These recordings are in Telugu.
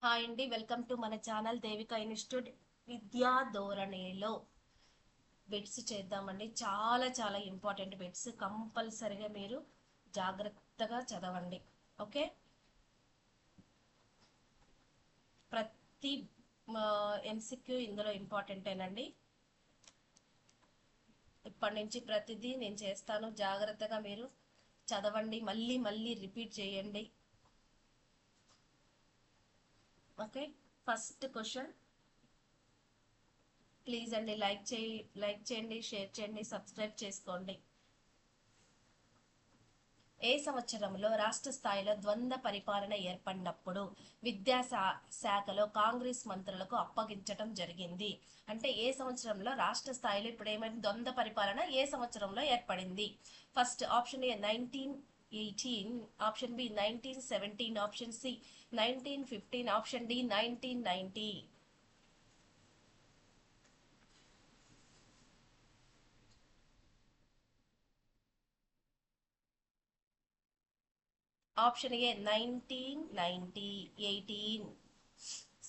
హాయ్ అండి, వెల్కమ్ టు మన ఛానల్ దేవిక ఇన్స్టిట్యూట్. విద్యా ధోరణిలో బిట్స్ చేద్దామండి. చాలా చాలా ఇంపార్టెంట్ బిట్స్, కంపల్సరిగా మీరు జాగ్రత్తగా చదవండి. ఓకే, ప్రతి ఎంసీక్యూ ఇందులో ఇంపార్టెంటేనండి. ఇప్పటి నుంచి ప్రతిదీ నేను చేస్తాను, జాగ్రత్తగా మీరు చదవండి, మళ్ళీ మళ్ళీ రిపీట్ చేయండి. Okay, first question. ప్లీజ్ అండి, లైక్ చేయండి, షేర్ చేయండి, సబ్స్క్రైబ్ చేసుకోండి. ఏ సంవత్సరంలో రాష్ట్ర స్థాయిలో ద్వంద్వ పరిపాలన ఏర్పడినప్పుడు శాఖలో కాంగ్రెస్ మంత్రులకు అప్పగించడం జరిగింది? అంటే ఏ సంవత్సరంలో రాష్ట్ర స్థాయిలో ఇప్పుడు ఏమైనా ద్వంద్వ పరిపాలన ఏ సంవత్సరంలో ఏర్పడింది? First option A 1918, option B 1917, option C 1915, option D 1990. Option A 1990, 18.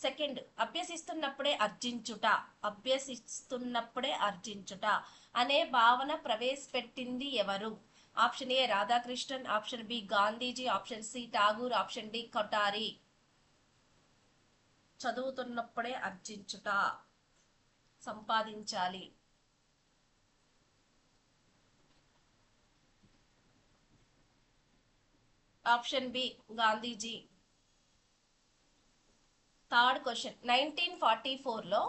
Second, అభ్యసిస్తున్నప్పుడే అర్జించుట అనే భావన ప్రవేశపెట్టింది ఎవరు? Option A Radhakrishnan, option B Gandhiji, option C Tagore, option D Kothari. చదువుతున్నప్పుడే అర్జించుట, సంపాదించాలి. Option B Gandhiji. Third question, 1944లో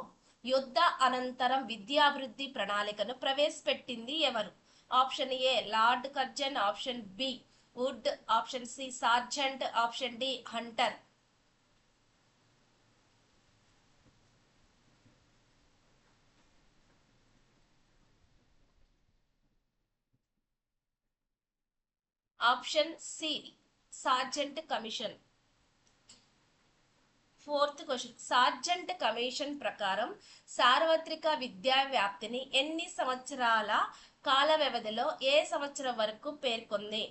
యుద్ధ అనంతరం విద్యాభివృద్ధి ప్రణాళికను ప్రవేశపెట్టింది ఎవరు? Option A lord Curzon, option B Wood, option C Sargent, option D Hunter. Option C sergeant commission. Fourth question, Sargent commission ప్రకారం సార్వత్రిక విద్యా వ్యాప్తిని ఎన్ని సంవత్సరాల కాల వ్యవధిలో ఏ సంవత్సరం వరకు పేర్కొంది?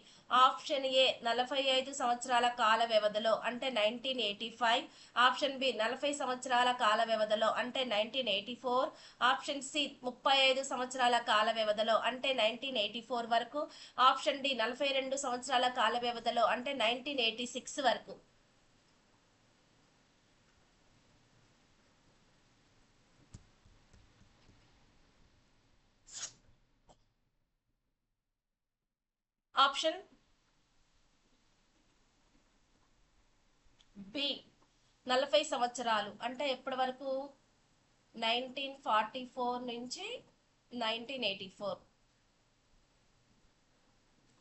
ఆప్షన్ ఏ 45 సంవత్సరాల కాల వ్యవధిలో అంటే 1985, ఆప్షన్ బి 40 సంవత్సరాల కాల వ్యవధిలో అంటే 1984, ఆప్షన్ సి 35 సంవత్సరాల కాల వ్యవధిలో అంటే 1984 వరకు, ఆప్షన్ డి 42 సంవత్సరాల కాల వ్యవధిలో అంటే 1986 వరకు. ఆప్షన్ బి 40 సంవత్సరాలు అంటే ఎప్పటి వరకు? 1944 నుంచి 1984.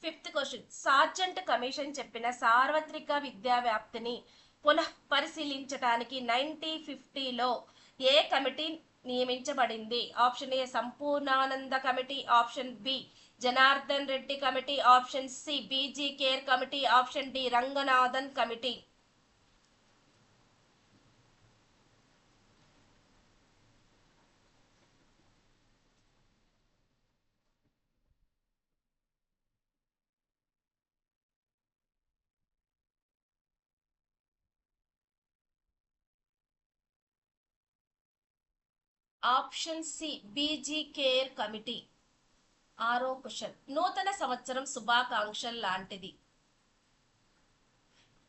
ఫిఫ్త్ క్వశ్చన్, సార్జెంట్ కమిషన్ చెప్పిన సార్వత్రిక విద్యా వ్యాప్తిని పునః పరిశీలించడానికి 1950లో ఏ కమిటీ నియమించబడింది? Option A Sampurnanand committee, option B Janardhan Reddy committee, option C BG Kher committee, option D Ranganathan committee. Option C BG Kher committee. ఆరో క్వశ్చన్, నూతన సంవత్సరం శుభాకాంక్షలు లాంటిది.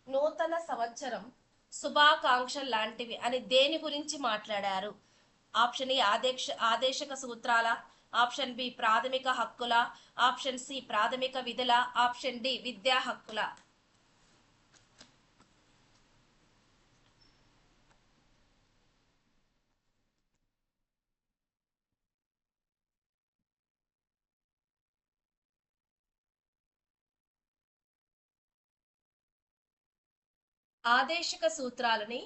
నూతన సంవత్సరం శుభాకాంక్షలు లాంటివి అని దేని గురించి మాట్లాడారు? ఆప్షన్ ఏ ఆదేశక సూత్రాల, ఆప్షన్ బి ప్రాథమిక హక్కుల, ఆప్షన్ సి ప్రాథమిక విధుల, ఆప్షన్ డి విద్యా హక్కుల. ఆదేశక సూత్రాలని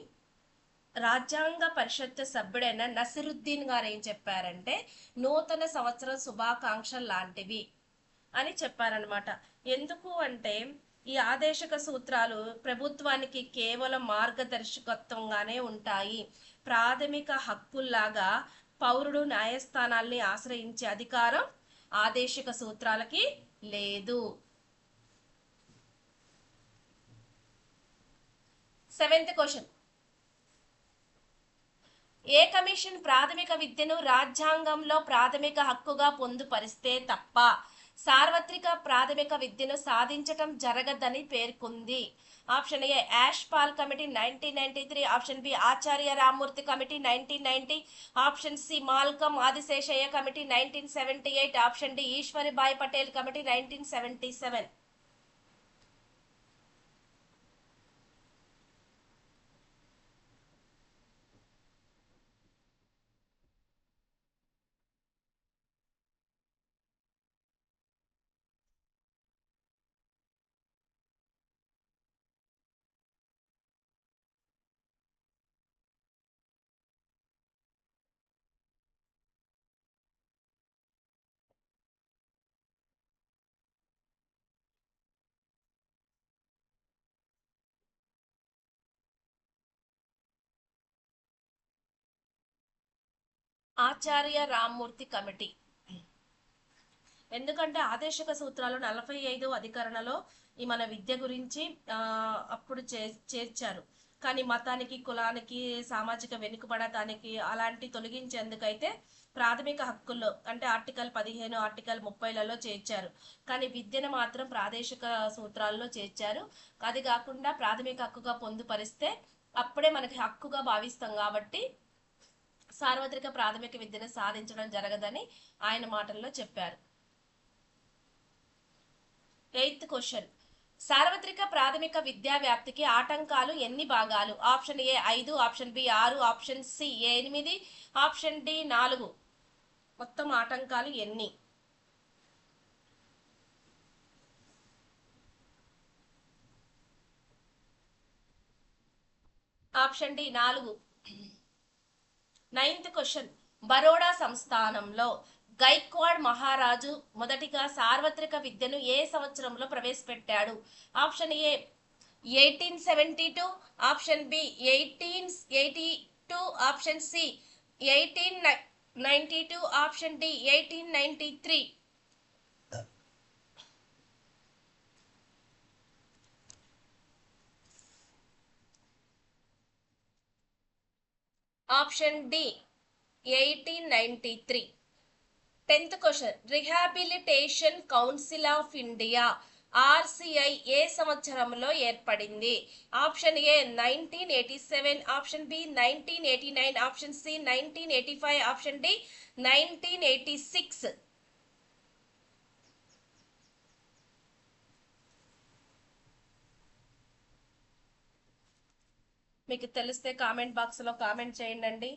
రాజ్యాంగ పరిషత్ సభ్యుడైన నసిరుద్దీన్ గారు ఏం చెప్పారంటే నూతన సంవత్సరం శుభాకాంక్షలు లాంటివి అని చెప్పారనమాట. ఎందుకు అంటే ఈ ఆదేశక సూత్రాలు ప్రభుత్వానికి కేవలం మార్గదర్శకత్వంగానే ఉంటాయి. ప్రాథమిక హక్కుల్లాగా పౌరుడు న్యాయస్థానాల్ని ఆశ్రయించే అధికారం ఆదేశక సూత్రాలకి లేదు. సెవెంత్ క్వశ్చన్, ఏ కమిషన్ ప్రాథమిక విద్యను రాజ్యాంగంలో ప్రాథమిక హక్కుగా పొందుపరిస్తే తప్ప సార్వత్రిక ప్రాథమిక విద్యను సాధించటం జరగదని పేర్కొంది? Option A Yash Pal committee 1993, option B Acharya Ramamurti committee 1990, option C Malcolm Adiseshiah committee 1978, option D Eshwaribai Patel committee 1977. Acharya Ramamurti committee. ఎందుకంటే ఆదేశక సూత్రాలు 45 అధికరణలో ఈ మన విద్య గురించి అప్పుడు చేర్చారు. కానీ మతానికి, కులానికి, సామాజిక వెనుకబడటానికి అలాంటి తొలగించేందుకైతే ప్రాథమిక హక్కుల్లో అంటే ఆర్టికల్ 15, ఆర్టికల్ 30లలో చేర్చారు. కానీ విద్యను మాత్రం ప్రాదేశిక సూత్రాల్లో చేర్చారు. అది కాకుండా ప్రాథమిక హక్కుగా పొందుపరిస్తే అప్పుడే మనకి హక్కుగా భావిస్తాం కాబట్టి సార్వత్రిక ప్రాథమిక విద్యను సాధించడం జరగదని ఆయన మాటల్లో చెప్పారు. 8th question. సార్వత్రిక ప్రాథమిక విద్యా వ్యాప్తికి ఆటంకాలు ఎన్ని భాగాలు? Option A 5, option B 6, option C 8, option D 4. మొత్తం ఆటంకాలు ఎన్ని? Option D 4. 9th question. Baroda సంస్థానంలో గైక్వాడ్ మహారాజు మొదటిగా సార్వత్రిక విద్యను ఏ సంవత్సరంలో ప్రవేశపెట్టాడు? Option A 1872, option B 1882, option C 1892, option D 1893. Option D 1893. 10th question. Rehabilitation council of India RCI ఏ సంవత్సరంలో ఏర్పడింది? Option A 1987, option B 1989, option C 1985, option D 1986. మీకు తెలిస్తే కామెంట్ బాక్స్లో కామెంట్ చేయండి.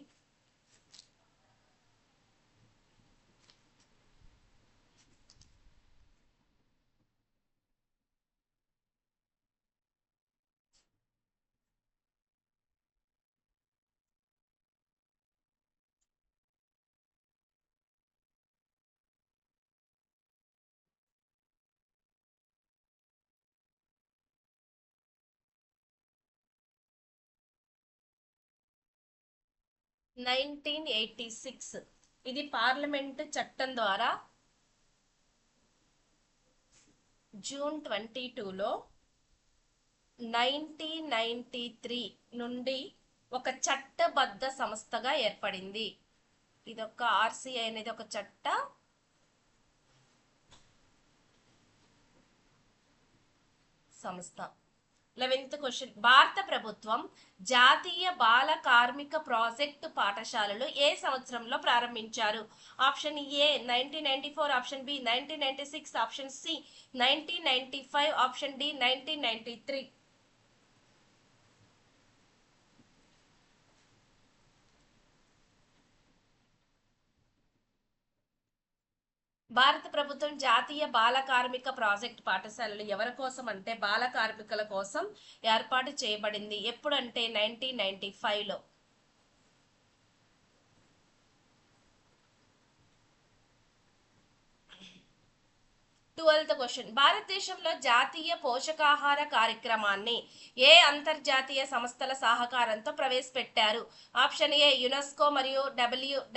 1986. ఇది పార్లమెంట్ చట్టం ద్వారా జూన్ 22లో 1993 నుండి ఒక చట్టబద్ధ సంస్థగా ఏర్పడింది. ఇదొక ఆర్సిఐ అనేది ఒక చట్ట సంస్థ. 11th question. భారత ప్రభుత్వం జాతీయ బాల కార్మిక ప్రాజెక్టు పాఠశాలలు ఏ సంవత్సరంలో ప్రారంభించారు? Option A 1994, option B 1996, option C 1995, option D 1993. భారత ప్రభుత్వం జాతీయ బాల కార్మిక ప్రాజెక్ట్ పాఠశాలలు ఎవరి కోసం అంటే బాల కార్మికుల కోసం ఏర్పాటు చేయబడింది. ఎప్పుడంటే 1995లో. 12th question. భారతదేశంలో జాతీయ పోషకాహార కార్యక్రమాన్ని ఏ అంతర్జాతీయ సంస్థల సహకారంతో ప్రవేశపెట్టారు? ఆప్షన్ ఏ యునెస్కో మరియు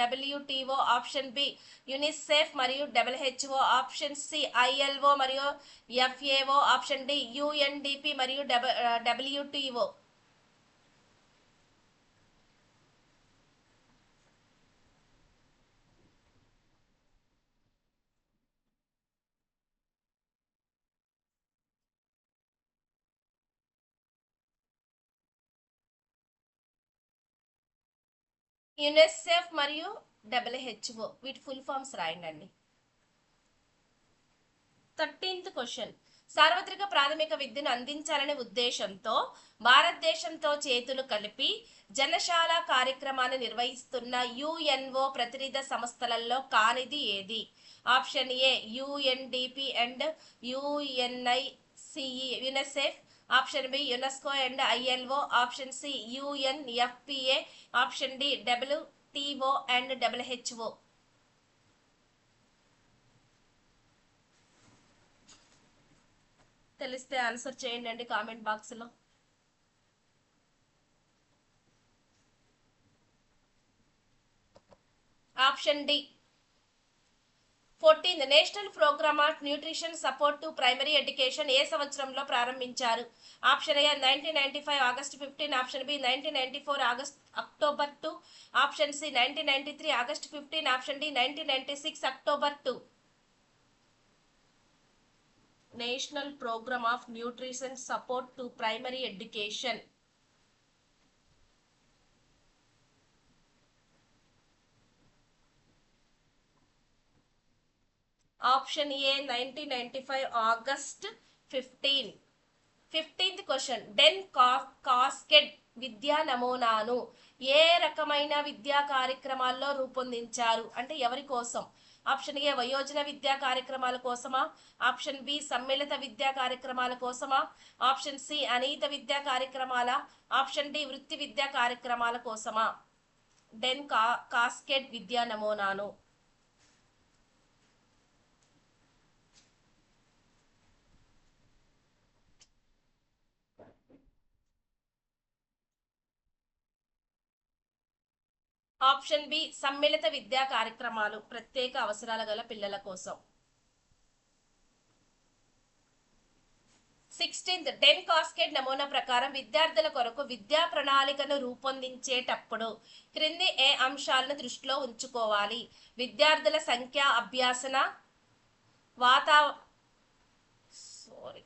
డబ్ల్యూటీఓ, ఆప్షన్ బి యునిసెఫ్ మరియు WHO, ఆప్షన్ సి ILO మరియు FAO, ఆప్షన్ డి UNDP మరియు WTO. యునెసెఫ్ మరియు డబ్ల్యూహెచ్ఓ వీటి ఫుల్ ఫామ్స్ రాయండి. 13th క్వశ్చన్, సార్వత్రిక ప్రాథమిక విద్యను అందించాలనే ఉద్దేశంతో భారతదేశంతో చేతులు కలిపి జనశాల కార్యక్రమాన్ని నిర్వహిస్తున్న యుఎన్ఓ ప్రతినిధి సంస్థలలో కానిది ఏది? ఆప్షన్ ఏ యుఎన్డిపి అండ్ యుఎన్ఐసిఈ UNICEF, option B UNESCO and ILO, option C UNFPA, option D WTO and WHO. తెలిస్తే ఆన్సర్ చేయండి కామెంట్ బాక్స్లో. Option D. 14th national programme of nutrition support to primary education ఏ సంవత్సరంలో ప్రారంభించారు? Option A 1995 August 15, option B 1994 October 2, option C 1993 August 15, option D 1996 October 2. National programme of nutrition support to primary education. Option A 1995 August 15. 15th question, డెన్ కాస్కెడ్ విద్యా నమూనాను ఏ రకమైన విద్యా కార్యక్రమాల్లో రూపొందించారు? అంటే ఎవరి కోసం? ఆప్షన్ ఏ వయోజన విద్యా కార్యక్రమాల కోసమా, ఆప్షన్ బి సమ్మిళిత విద్యా కార్యక్రమాల కోసమా, ఆప్షన్ సి అనియత విద్యా కార్యక్రమాల, ఆప్షన్ డి వృత్తి విద్యా కార్యక్రమాల కోసమా? డెన్ కాస్కెడ్ విద్యా నమూనాను. ఆప్షన్ బి సమ్మిళిత విద్యా కార్యక్రమాలు, ప్రత్యేక అవసరాల గల పిల్లల కోసం. 16th డెన్ కాస్కెడ్ నమూనా ప్రకారం విద్యార్థుల కొరకు విద్యా ప్రణాళికను రూపొందించేటప్పుడు క్రింది ఏ అంశాలను దృష్టిలో ఉంచుకోవాలి? విద్యార్థుల సంఖ్య, అభ్యాసన సారీ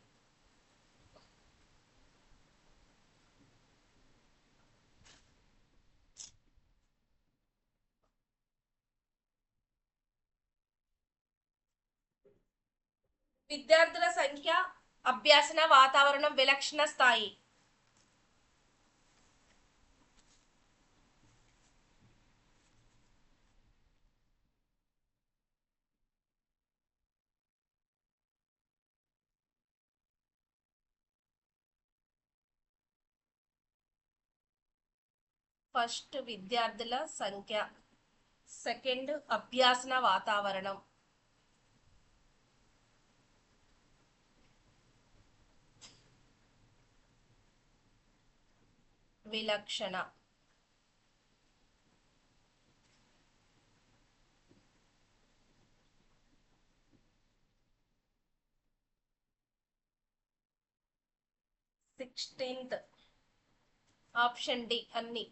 విద్యార్థుల సంఖ్య, అభ్యాసన వాతావరణం, విలక్షణ స్థాయి. ఫస్ట్ విద్యార్థుల సంఖ్య, సెకండ్ అభ్యాసన వాతావరణం, విలక్షణ. సిక్స్టీన్త్ ఆప్షన్ డి అన్ని.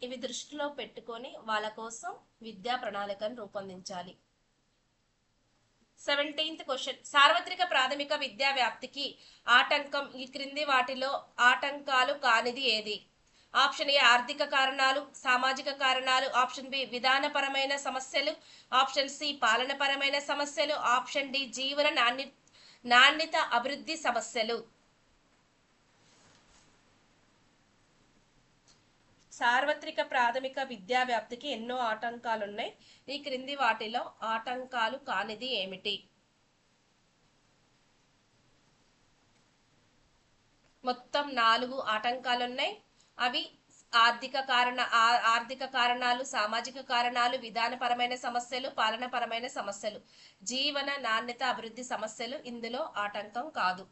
ఇవి దృష్టిలో పెట్టుకొని వాళ్ళ కోసం విద్యా ప్రణాళికను రూపొందించాలి. 17th క్వశ్చన్, సార్వత్రిక ప్రాథమిక విద్యా వ్యాప్తికి ఆటంకం ఈ క్రింది వాటిలో ఆటంకాలు కానిది ఏది? ఆప్షన్ ఏ ఆర్థిక కారణాలు, సామాజిక కారణాలు, ఆప్షన్ బి విధానపరమైన సమస్యలు, ఆప్షన్ సి పాలనపరమైన సమస్యలు, ఆప్షన్ డి జీవన నాణ్యత అభివృద్ధి సమస్యలు. సార్వత్రిక ప్రాథమిక విద్యా వ్యాప్తికి ఎన్నో ఆటంకాలున్నాయి. ఈ క్రింది వాటిలో ఆటంకాలు కానిది ఏమిటి? మొత్తం 4 ఆటంకాలున్నాయి. అవి ఆర్థిక కారణాలు, సామాజిక కారణాలు, విధానపరమైన సమస్యలు, పాలనపరమైన సమస్యలు. జీవన నాణ్యత అభివృద్ధి సమస్యలు ఇందులో ఆటంకం కాదు.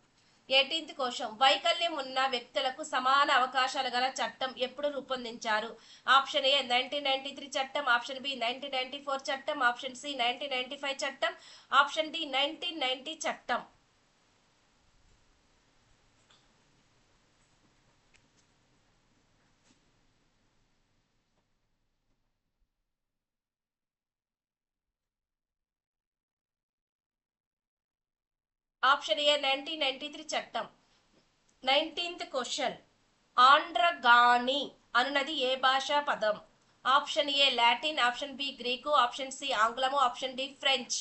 18th క్వశ్చన్, వైకల్యం ఉన్న వ్యక్తులకు సమాన అవకాశాలు గల చట్టం ఎప్పుడు రూపొందించారు? ఆప్షన్ ఏ 1993 చట్టం, ఆప్షన్ బి 1994 చట్టం, ఆప్షన్ సి 1995 చట్టం, ఆప్షన్ డి 1990 చట్టం. ఆప్షన్ ఏ 1993 చట్టం. 19th question. ఆంధ్రగాణి అనునది ఏ భాషా పదం? Option A Latin, option B Greek, option C ఆంగ్లము, option D French.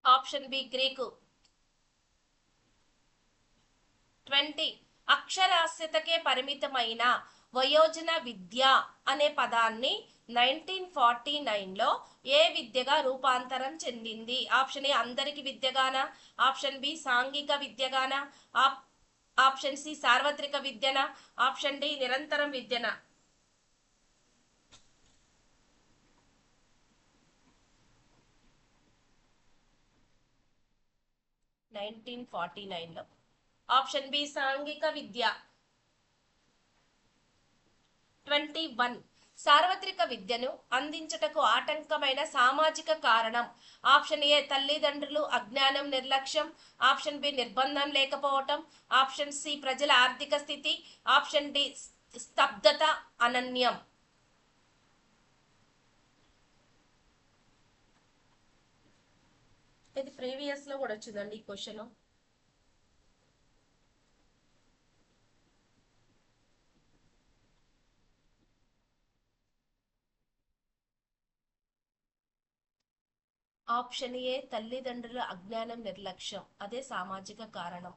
Option B Greek. 20. అక్షరాస్యతకే పరిమితమైన వయోజన విద్య అనే పదాన్ని 1949లో ఏ విద్యగా రూపాంతరం చెందింది? ఆప్షన్ ఏ అందరికి విద్యగాన, ఆప్షన్ బి సాంఘిక విద్యగాన, ఆప్షన్ సి సార్వత్రిక విద్యన, ఆప్షన్ డి నిరంతరం విద్యన. 1949లో ఆప్షన్ బి సాంఘిక విద్య. 21. సార్వత్రిక విద్యను అందించుటకు ఆటంకమైన సామాజిక కారణం? ఆప్షన్ ఏ తల్లిదండ్రులు అజ్ఞానం, నిర్లక్ష్యం, ఆప్షన్ బి నిర్బంధం లేకపోవటం, ఆప్షన్ సి ప్రజల ఆర్థిక స్థితి, ఆప్షన్ డి స్తబ్దత, అనన్యం. ఇది ప్రీవియస్ లో కూడా వచ్చిందండి ఈ క్వశ్చన్. ఆప్షన్ ఏ తల్లిదండ్రుల అజ్ఞానం, నిర్లక్ష్యం, అదే సామాజిక కారణం.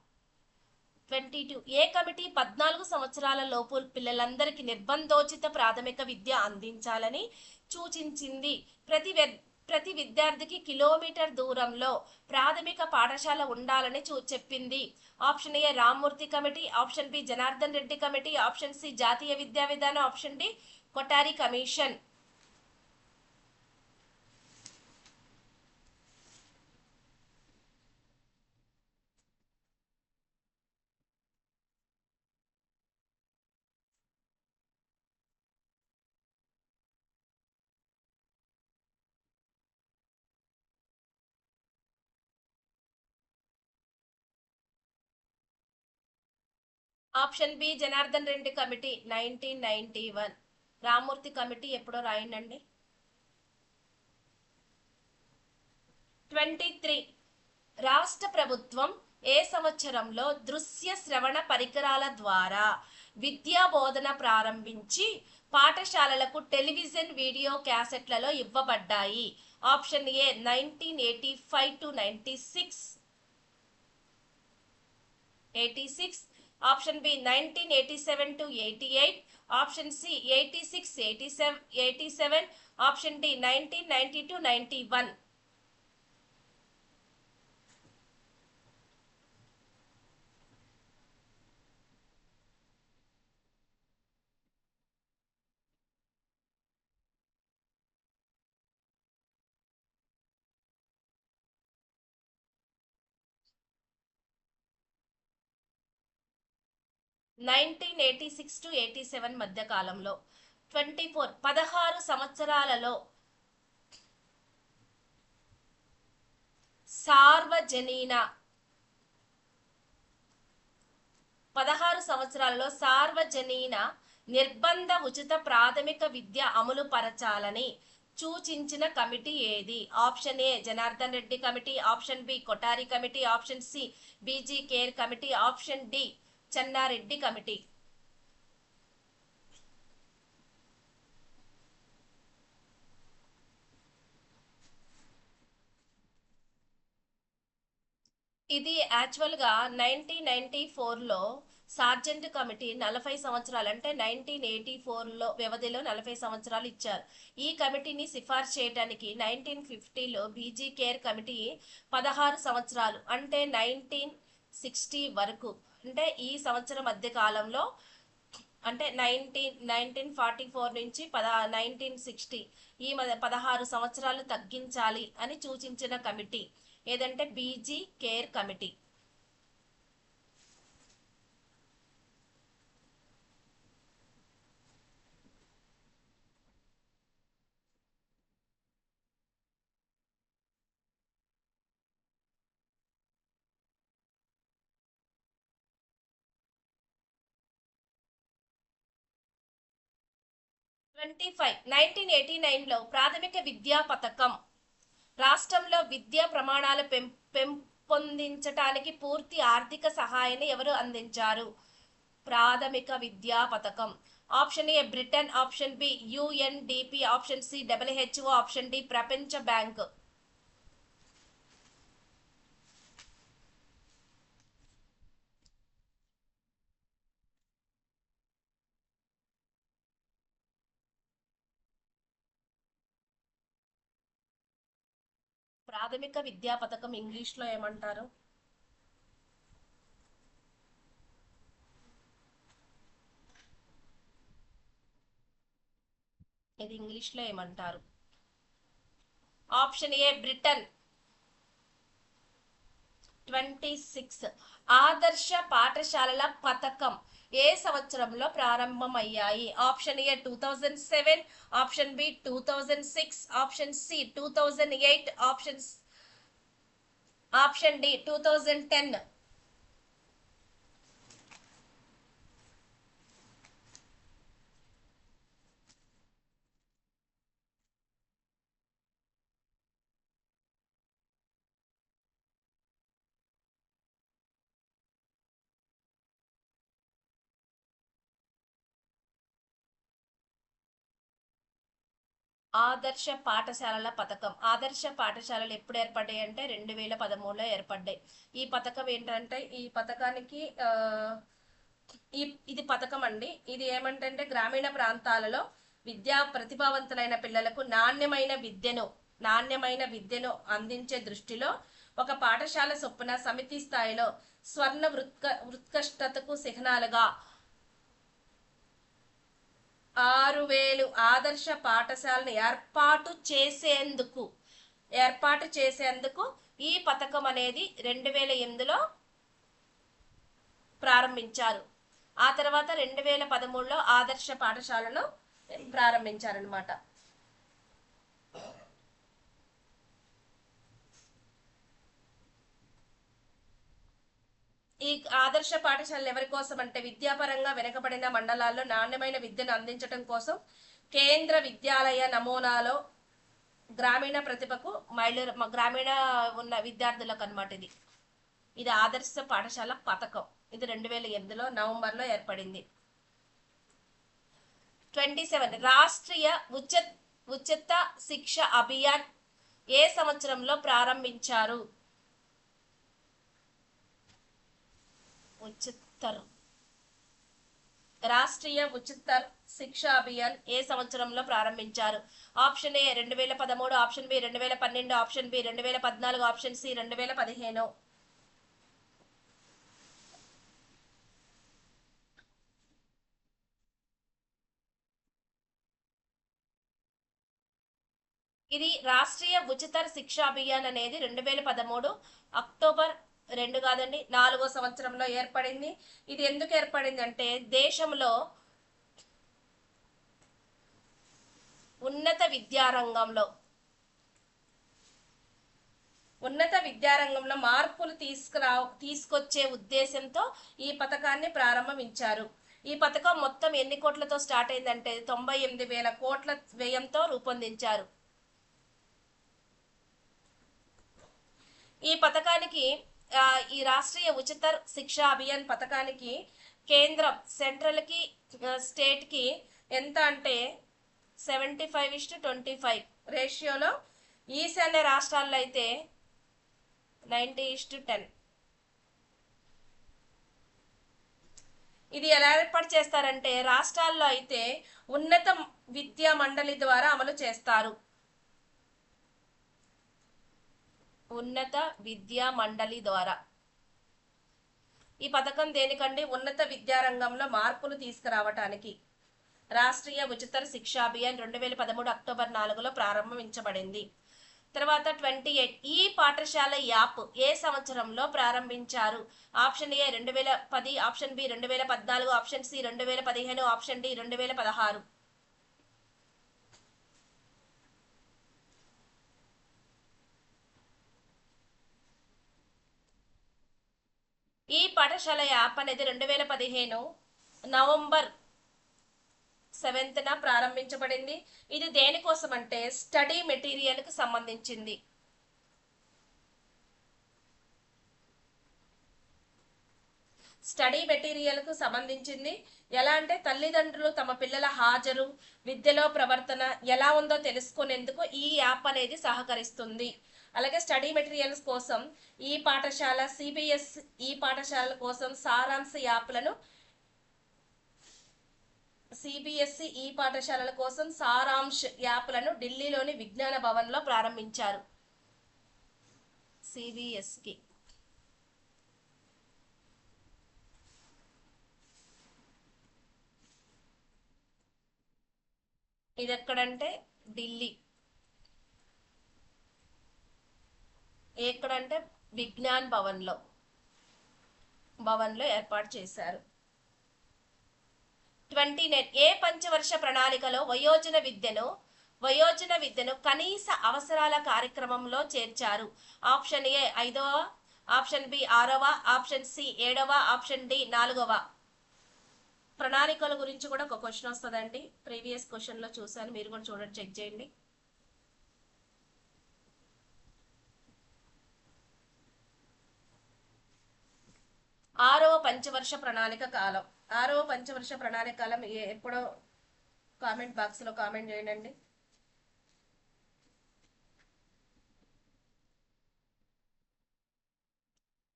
22. ఏ కమిటీ 14 సంవత్సరాల లోపు పిల్లలందరికీ నిర్బంధోచిత ప్రాథమిక విద్య అందించాలని సూచించింది? ప్రతి విద్యార్థికి కిలోమీటర్ దూరంలో ప్రాథమిక పాఠశాల ఉండాలని చెప్పింది? Option A Ramamurti committee, option B Janardhan Reddy committee, option C జాతీయ విద్యా విధానం, option D Kothari commission. 'Option B Janardhan Reddy committee 1991. Ramamurti committee ఎప్పుడో రాయండి. 23. రాష్ట్ర ప్రభుత్వం ఏ సంవత్సరంలో దృశ్య శ్రవణ పరికరాల ద్వారా విద్యా బోధన ప్రారంభించి పాఠశాలలకు టెలివిజన్ వీడియో క్యాసెట్లలో ఇవ్వబడ్డాయి? Option A 1985 to 86, option B 1987 to 88, option C 86, 87, option D 1990 to 91. 1986 to 87 మధ్య కాలంలో. 24. 16 సంవత్సరాలలో సార్వజనీన 16 నిర్బంధ ఉచిత ప్రాథమిక విద్య అమలు పరచాలని సూచించిన కమిటీ ఏది? Option A Janardhan Reddy committee, option B Kothari committee, option C BG Kher committee, option D Chennareddy committee. ఇది యాక్చువల్గా 1994లో సార్జెంట్ కమిటీ 40 సంవత్సరాలు, అంటే 1984లో వ్యవధిలో 40 సంవత్సరాలు ఇచ్చారు. ఈ కమిటీని సిఫార్సు చేయడానికి 1950లో బీజీ కేర్ కమిటీ 16 సంవత్సరాలు, అంటే 1960 వరకు, అంటే ఈ సంవత్సరం మధ్య కాలంలో, అంటే 1944 నుంచి 1960 ఈ 16 సంవత్సరాలు తగ్గించాలి అని సూచించిన కమిటీ ఏదంటే బీజీ కేర్ కమిటీ. 1989లో ప్రాథమిక విద్యా పథకం రాష్ట్రంలో విద్యా ప్రమాణాలు పెంపొందించడానికి పూర్తి ఆర్థిక సహాయాన్ని ఎవరు అందించారు? ప్రాథమిక విద్యా పథకం. Option A Britain, option B UNDP, option C WHO, option D ప్రపంచ బ్యాంక్. ప్రాథమిక విద్యా పథకం ఇంగ్లీష్లో ఏమంటారు? ఇది ఇంగ్లీష్లో ఏమంటారు? Option A Britain. 26. ఆదర్శ పాఠశాలల పథకం ఏ సంవత్సరంలో ప్రారంభమయ్యాయి? Option A 2007, option B 2006, option C 2008, option D 2010. ఆదర్శ పాఠశాలల పథకం. ఆదర్శ పాఠశాలలు ఎప్పుడు ఏర్పడ్డాయి అంటే 2013లో ఏర్పడ్డాయి. ఈ పథకం ఏంటంటే ఈ పథకానికి ఇది పథకం అండి. ఇది ఏమంటే గ్రామీణ ప్రాంతాలలో విద్యా ప్రతిభావంతులైన పిల్లలకు నాణ్యమైన విద్యను అందించే దృష్టిలో ఒక పాఠశాల చొప్పున సమితి స్థాయిలో స్వర్ణ ఉత్కృష్టతకు చిహ్నాలుగా 6000 ఆదర్శ పాఠశాలను ఏర్పాటు చేసేందుకు ఈ పథకం అనేది 2008లో ప్రారంభించారు. ఆ తర్వాత 2013లో ఆదర్శ పాఠశాలను ప్రారంభించారనమాట. ఈ ఆదర్శ పాఠశాలలు ఎవరి కోసం అంటే విద్యాపరంగా వెనుకబడిన మండలాల్లో నాణ్యమైన విద్యను అందించడం కోసం కేంద్ర విద్యాలయ నమూనాలో గ్రామీణ ప్రతిభకు గ్రామీణ ఉన్న విద్యార్థులకు అనమాట. ఇది ఆదర్శ పాఠశాల పథకం. ఇది 2008లో నవంబర్లో ఏర్పడింది. 27. రాష్ట్రీయ ఉచిత శిక్ష అభియాన్ ఏ సంవత్సరంలో ప్రారంభించారు? రాష్ట్రీయ ఉచిత శిక్ష అభియాన్ ఏ సంవత్సరంలో ప్రారంభించారు? Option A 2013, option B 2012, option B 2014, option C 2015. ఇది రాష్ట్రీయ ఉచిత శిక్ష అభియాన్ అనేది 2013 అక్టోబర్ 2 కాదండి 4వ సంవత్సరంలో ఏర్పడింది. ఇది ఎందుకు ఏర్పడింది అంటే దేశంలో ఉన్నత విద్యారంగంలో మార్పులు తీసుకొచ్చే ఉద్దేశంతో ఈ పథకాన్ని ప్రారంభించారు. ఈ పథకం మొత్తం ఎన్ని కోట్లతో స్టార్ట్ అయిందంటే 98,000 కోట్ల వ్యయంతో రూపొందించారు. ఈ పథకానికి ఈ రాష్ట్రీయ ఉచిత శిక్ష అభియాన్ పథకానికి కేంద్రం సెంట్రల్కి స్టేట్కి ఎంత అంటే 75:25 రేషియోలో, ఈశాన్య రాష్ట్రాల్లో అయితే 90:10. ఇది ఎలా ఏర్పాటు చేస్తారంటే రాష్ట్రాల్లో అయితే ఉన్నత విద్యా మండలి ద్వారా అమలు చేస్తారు. ఉన్నత విద్యా మండలి ద్వారా. ఈ పథకం దేనికండి? ఉన్నత విద్యారంగంలో మార్పులు తీసుకురావటానికి. రాష్ట్రీయ ఉచిత శిక్షా అభియాన్ 2013 అక్టోబర్ 4లో ప్రారంభించబడింది. తర్వాత 28. ఈ పాఠశాల యాప్ ఏ సంవత్సరంలో ప్రారంభించారు? Option A 2010, option B 2014, option C 2015, option D 2016. ఈ పాఠశాల యాప్ అనేది 2015 నవంబర్ సెవెంత్న ప్రారంభించబడింది. ఇది దేనికోసం అంటే స్టడీ మెటీరియల్ కు సంబంధించింది. స్టడీ మెటీరియల్ కు సంబంధించింది. ఎలా అంటే తల్లిదండ్రులు తమ పిల్లల హాజరు, విద్యలో ప్రవర్తన ఎలా ఉందో తెలుసుకునేందుకు ఈ యాప్ అనేది సహకరిస్తుంది. అలాగే స్టడీ మెటీరియల్స్ కోసం ఈ పాఠశాల, సిబిఎస్ ఈ పాఠశాలల కోసం సారాంశ యాప్లను, సిబిఎస్ఈ ఈ పాఠశాలల కోసం సారాంశ్ యాప్లను ఢిల్లీలోని విజ్ఞాన భవన్లో ప్రారంభించారు. సిబిఎస్కి ఇది ఎక్కడంటే ఢిల్లీ. ఎక్కడంటే విజ్ఞాన్ భవన్లో ఏర్పాటు చేశారు. 29 ఏ పంచవర్ష ప్రణాళికలో వయోజన విద్యను కనీస అవసరాల కార్యక్రమంలో చేర్చారు. ఆప్షన్ ఏ 5వ, ఆప్షన్ బి 6వ, ఆప్షన్ సి 7వ, ఆప్షన్ డి 4వ. ప్రణాళికల గురించి కూడా ఒక క్వశ్చన్ వస్తుందండి. ప్రీవియస్ క్వశ్చన్ లో చూసాను, మీరు కూడా చూడండి, చెక్ చేయండి. ఆరవ పంచవర్ష ప్రణాళిక కాలం. ఆరవ పంచవర్ష ప్రణాళిక కాలం ఎప్పుడో కామెంట్ బాక్స్ లో కామెంట్ చేయండి.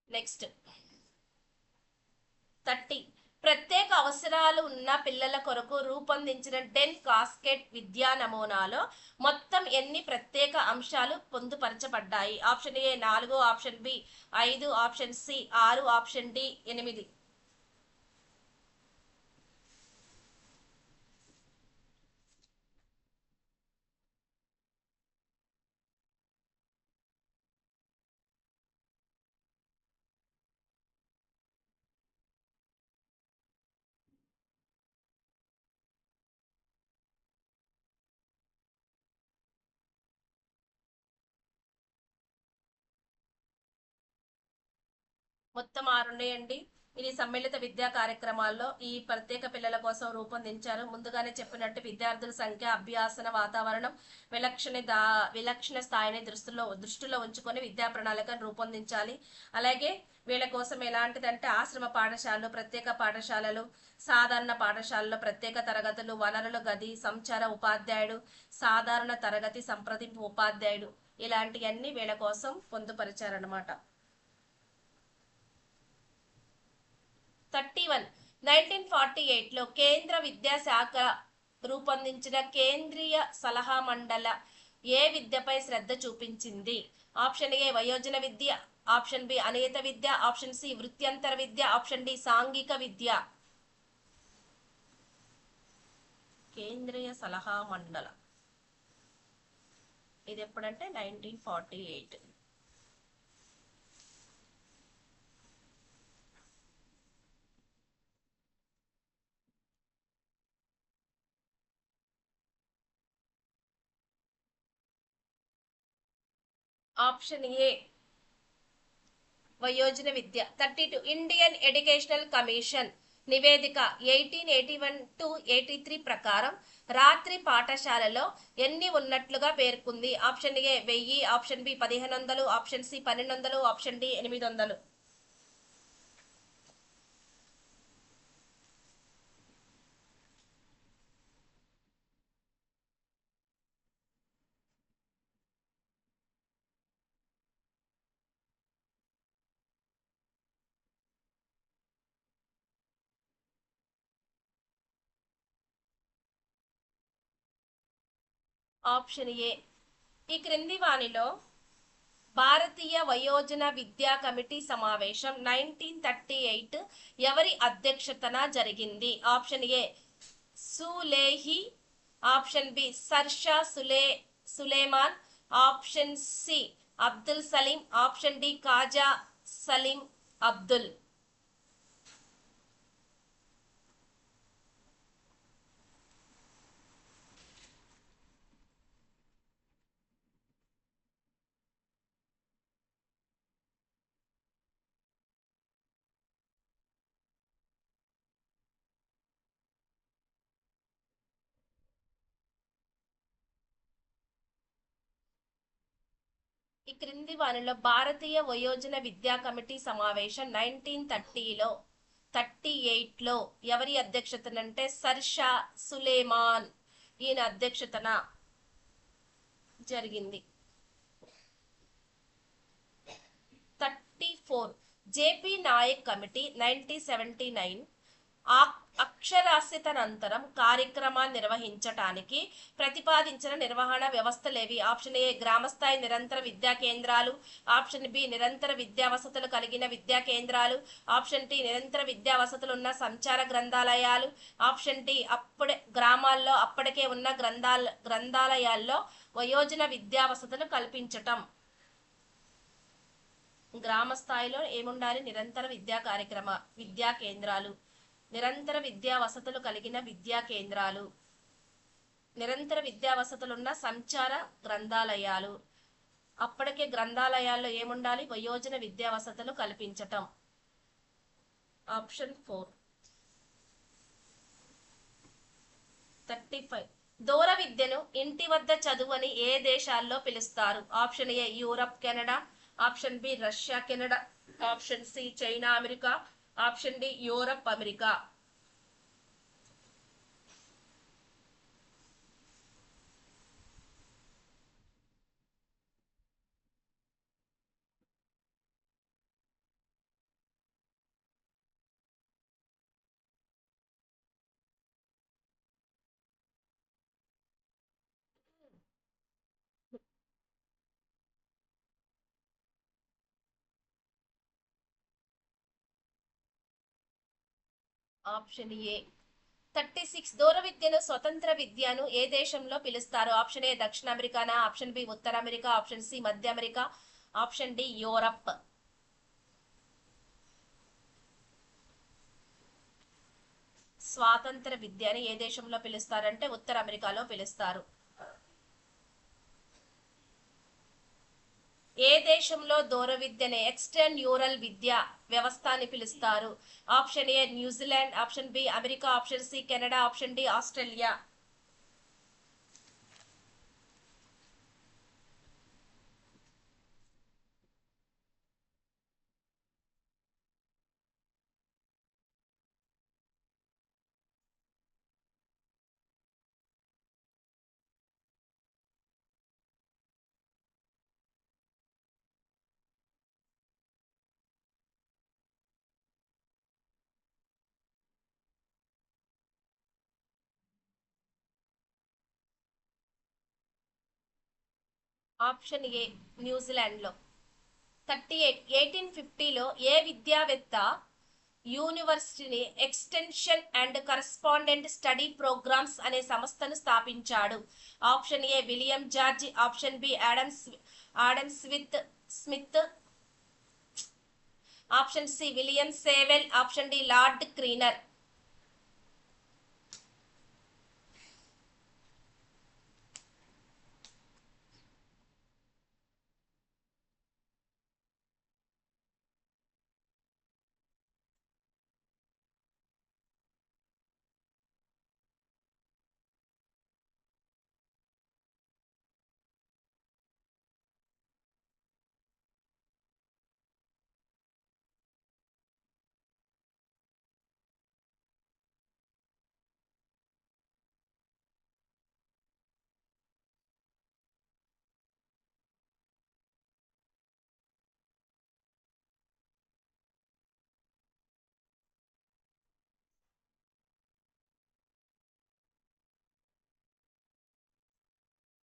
నెక్స్ట్ 30 ప్రత్యేక అవసరాలు ఉన్న పిల్లల కొరకు రూపొందించిన డెన్ కాస్కెట్ విద్యా నమూనాలో మొత్తం ఎన్ని ప్రత్యేక అంశాలు పొందుపరచబడ్డాయి? Option A 4, option B 5, option C 6, option D 8. మొత్తం 6 ఉన్నాయండి. ఇది సమ్మిళిత విద్యా కార్యక్రమాల్లో ఈ ప్రత్యేక పిల్లల కోసం రూపొందించారు. ముందుగానే చెప్పినట్టు విద్యార్థుల సంఖ్య, అభ్యాసన వాతావరణం, విలక్షణ స్థాయిని దృష్టిలో ఉంచుకొని విద్యా ప్రణాళికను రూపొందించాలి. అలాగే వీళ్ళ కోసం ఎలాంటిదంటే ఆశ్రమ పాఠశాలలు, ప్రత్యేక పాఠశాలలు, సాధారణ పాఠశాలలో ప్రత్యేక తరగతులు, వనరుల గది, సంచార ఉపాధ్యాయుడు, సాధారణ తరగతి సంప్రదింపు ఉపాధ్యాయుడు, ఇలాంటివన్నీ వీళ్ళ కోసం పొందుపరిచారనమాట. 31 1948లో కేంద్ర విద్యాశాఖ రూపొందించిన కేంద్రీయ సలహా మండల ఏ విద్యపై శ్రద్ధ చూపించింది? ఆప్షన్ ఏ వయోజన విద్య, ఆప్షన్ బి అనియత విద్య, ఆప్షన్ సి వృత్యంతర విద్య, ఆప్షన్ డి సాంఘిక విద్య. కేంద్రీయ సలహా మండల ఇది ఎప్పుడంటే 1948. ఆప్షన్ ఏ వయోజన విద్య. 32 ఇండియన్ ఎడ్యుకేషనల్ కమిషన్ నివేదిక 1881-83 ప్రకారం రాత్రి పాఠశాలలో ఎన్ని ఉన్నట్లుగా పేర్కొంది? Option A 1000, option B 1500, option C 1200, option D 800. Option A. ఈ క్రింది వానిలో భారతీయ వయోజన విద్యా కమిటీ సమావేశం 1938 ఎవరి అధ్యక్షతన జరిగింది? Option A Sulehi, option B Sarsha Suleman, option C Abdul Salim, option D Khaja Salim Abdul. ఈ క్రింది వానిలో భారతీయ వయోజన విద్యా కమిటీ సమావేశం 1938లో ఎవరి అధ్యక్షతనంటే సర్ షా సులేమాన్ ఈయన అధ్యక్షతన జరిగింది. 34 జేపీ నాయక్ కమిటీ 1979 అక్షరాస్యతనంతరం కార్యక్రమాన్ని నిర్వహించటానికి ప్రతిపాదించిన నిర్వహణ వ్యవస్థలేవి? ఆప్షన్ ఏ గ్రామస్థాయి నిరంతర విద్యా కేంద్రాలు, ఆప్షన్ బి నిరంతర విద్యా వసతులు కలిగిన విద్యా కేంద్రాలు, ఆప్షన్ టి నిరంతర విద్యా వసతులు ఉన్న సంచార గ్రంథాలయాలు, ఆప్షన్ టి అప్పుడే గ్రామాల్లో అప్పటికే ఉన్న గ్రంథాలయాల్లో వయోజన విద్యా వసతులు కల్పించటం. గ్రామ స్థాయిలో ఏముండాలి? నిరంతర విద్యా కేంద్రాలు, నిరంతర విద్యా వసతులు కలిగిన విద్యా కేంద్రాలు, నిరంతర విద్యా వసతులున్న సంచార గ్రంథాలయాలు, అప్పటికే గ్రంథాలయాల్లో ఏముండాలి? వయోజన విద్యా వసతులు కల్పించటం. ఆప్షన్ 4. 35 దూర విద్యను ఇంటి వద్ద చదువు అని ఏ దేశాల్లో పిలుస్తారు? Option A Europe Canada, option B Russia Canada, option C China America, option D Europe America. Option A 36 దూర విద్యను స్వతంత్ర విద్యను ఏ దేశంలో పిలుస్తారు? ఆప్షన్ ఏ దక్షిణ అమెరికానా, ఆప్షన్ బి ఉత్తర అమెరికా, ఆప్షన్ సి మధ్య అమెరికా, ఆప్షన్ డి యూరప్. స్వాతంత్ర విద్యని ఏ దేశంలో పిలుస్తారంటే ఉత్తర అమెరికాలో పిలుస్తారు. ఏ దేశంలో దూర విద్యని ఎక్స్టర్న్యూరల్ విద్యా వ్యవస్థ అని పిలుస్తారు? Option A New Zealand, option B America, option C Canada, option D Australia. Option A న్యూజిలాండ్లో. 38 1850లో ఏ విద్యావేత్త యూనివర్సిటీని extension and correspondent study programs అనే సంస్థను స్థాపించాడు? Option A William George, option B Adam Smith, option C William Sewell, option D Lord Creaner.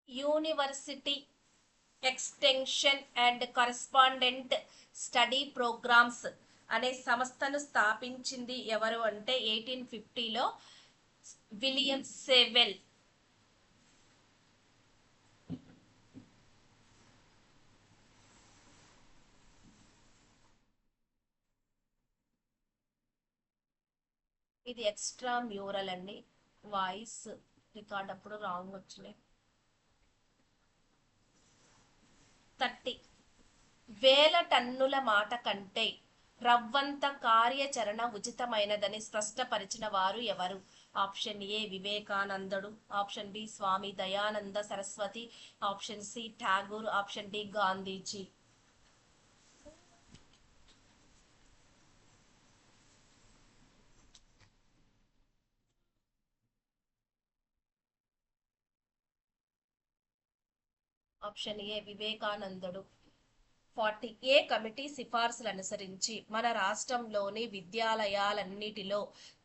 University extension and correspondent study programs అనే సంస్థను స్థాపించింది ఎవరు అంటే 1850లో విలియం సేవెల్. ఇది ఎక్స్ట్రా మ్యూరల్ అండి, వాయిస్ రికార్డ్ అప్పుడు రాంగ్ వచ్చినాయి. 30 వేల టన్నుల మాట కంటే రవ్వంత కార్యాచరణ ఉచితమైనదని స్పష్టపరిచిన వారు ఎవరు? ఆప్షన్ ఏ వివేకానందుడు, option B Swami Dayananda Saraswati, option C Tagore, option D Gandhiji. Option A వివేకానందుడు. 40 ఏ కమిటీ సిఫార్సులు అనుసరించి మన రాష్ట్రంలోని విద్యాలయాలన్నిటిలో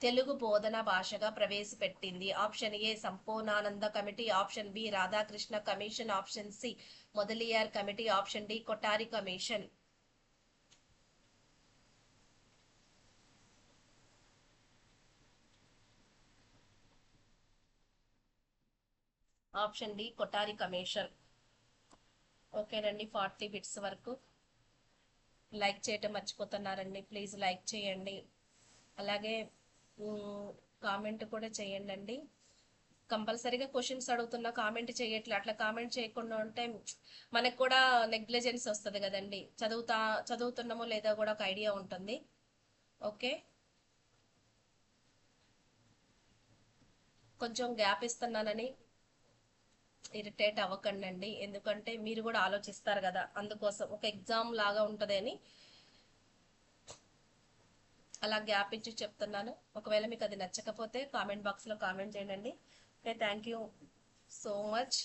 తెలుగు బోధన భాషగా ప్రవేశపెట్టింది? Option A Sampurnanand committee, option B Radhakrishna commission, option C Mudaliar committee, option D Kothari commission. Option D Kothari commission. ఓకేనండి, 40 బిట్స్ వరకు లైక్ చేయటం మర్చిపోతున్నారండి, ప్లీజ్ లైక్ చేయండి. అలాగే కామెంట్ కూడా చేయండి అండి. కంపల్సరీగా క్వశ్చన్స్ అడుగుతున్నా కామెంట్ చేయట్లే. అట్లా కామెంట్ చేయకుండా ఉంటే మనకు కూడా నెగ్లిజెన్స్ వస్తుంది కదండి. చదువుతున్నామో లేదో కూడా ఒక ఐడియా ఉంటుంది. ఓకే, కొంచెం గ్యాప్ ఇస్తున్నానని ఇరిటేట్ అవ్వకండి, ఎందుకంటే మీరు కూడా ఆలోచిస్తారు కదా, అందుకోసం ఒక ఎగ్జామ్ లాగా ఉంటుందని అలా గ్యాప్ ఇచ్చి చెప్తున్నాను. ఒకవేళ మీకు అది నచ్చకపోతే కామెంట్ బాక్స్లో కామెంట్ చేయండి. Okay, thank you so much.